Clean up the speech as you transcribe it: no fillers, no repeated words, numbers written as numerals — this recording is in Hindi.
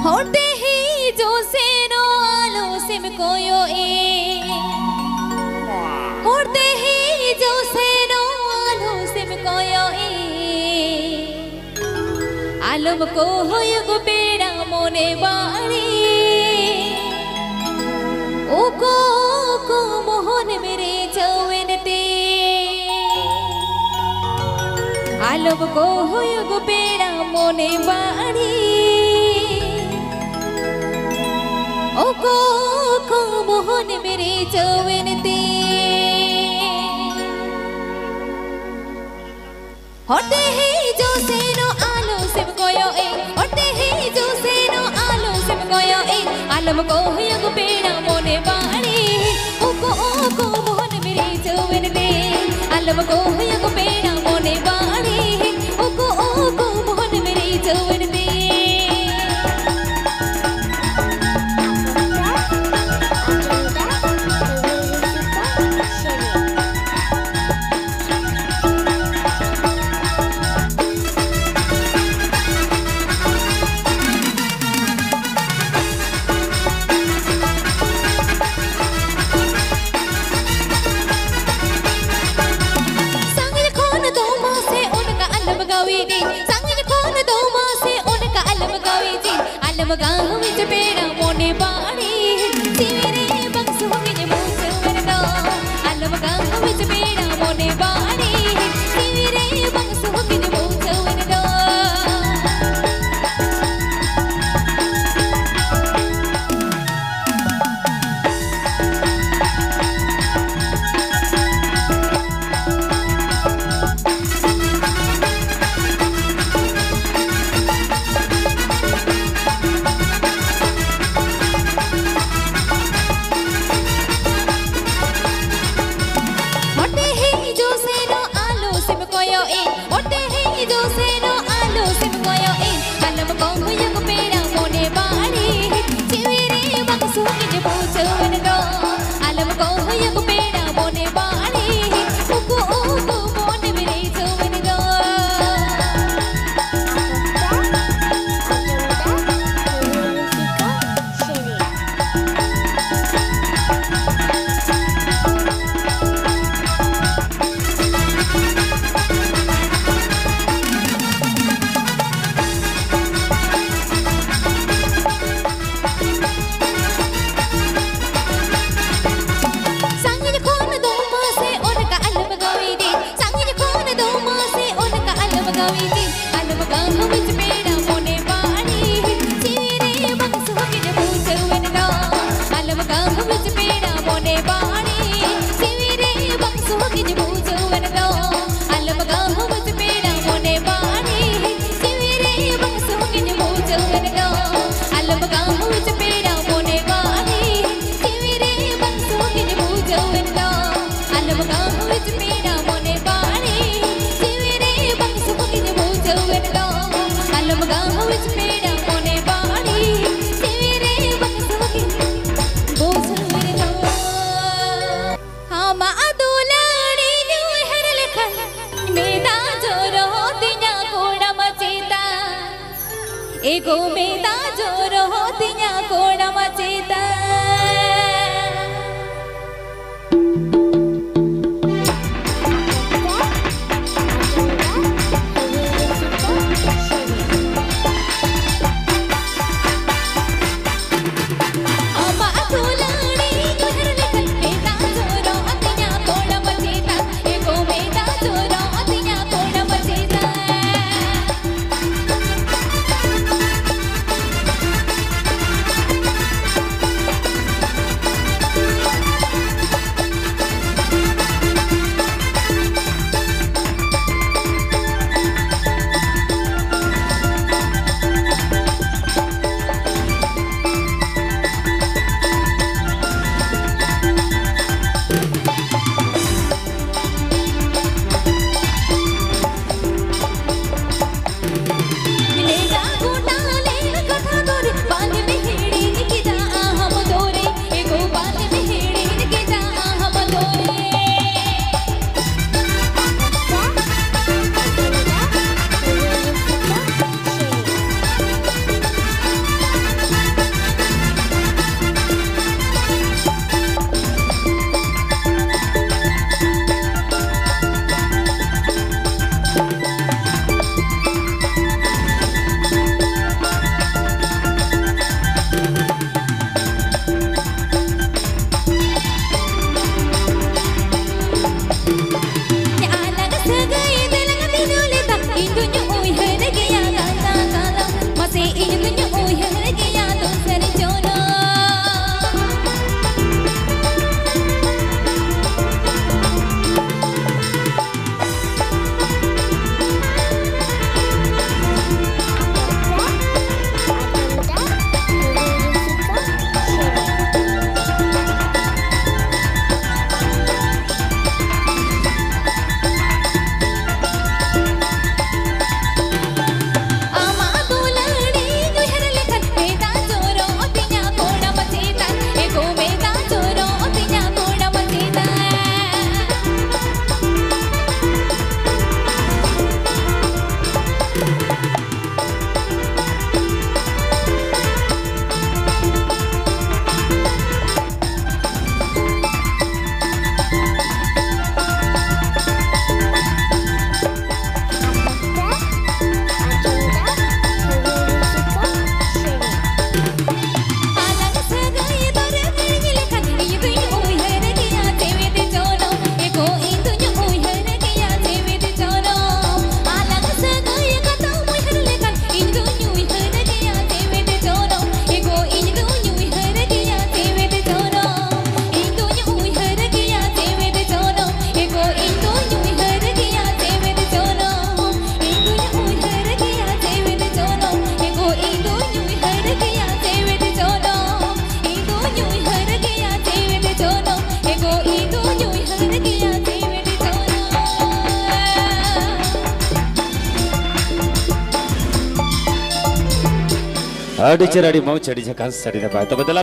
होते ही जो से नो आलो सिम कोयो ए होते ही जो से नो आलो सिम कोयो ए आलम को होयुग बेड़ा मोने बाड़ी ओ को मोहन मेरे चौवनते आलम को होयुग बेड़ा मोने बाड़ी ओ को मोहन मेरे चौवनते होते ही जो से नो आलो सिम कोयो ए होते ही जो से नो आलो सिम कोयो ए आलम को हुयुग बेड़ा मोने बाड़ी ओ को मोहन मेरे चौवनते आलम को हुयुग बेड़ा मोने बाड़ी ओ को मोहन मेरे चौवनते अलम गाँव विच बेड़ा मोने बाड़ी सिवेरे बंस होगे मूस वरदो अलम गाँव विच बेड़ा मोने बाड़ी सिवेरे बंस होगे मूस वरदो अलम को हुयुग बेड़ा मोने बाड़ी ओ को मोहन मेरे चौवनते अलम गाँव विच बेड़ा मोने बाड़ी सिवेरे बंस होगे मूस वरदो अलम गाँव विच बेड़ा मोने बाड़ी सिवेरे बंस होगे मूस वरदो अलम गाँव विच बेड़ा मोने बाड़ी सिवेरे बंस होगे मूस वरदो अलम गाँव विच बेड़ा मोने बाड़ी सिवेरे बंस होगे मूस वरदो अलम गाँव विच बेड़ा मोने बाड़ी सिवेरे बंस होगे मूस वरदो अलम गाँव विच बेड़ा मोने बाड़ी सिवेरे बंस होगे मूस वरदो हम अदुलाड़ी न्यू हर लखन मेदा जोरो तिया कोड़ा मचेता एगो मेदा जोरो तिया कोड़ा मचेता अडी चराडी मौ चढी छ खास चढी पाए त बदला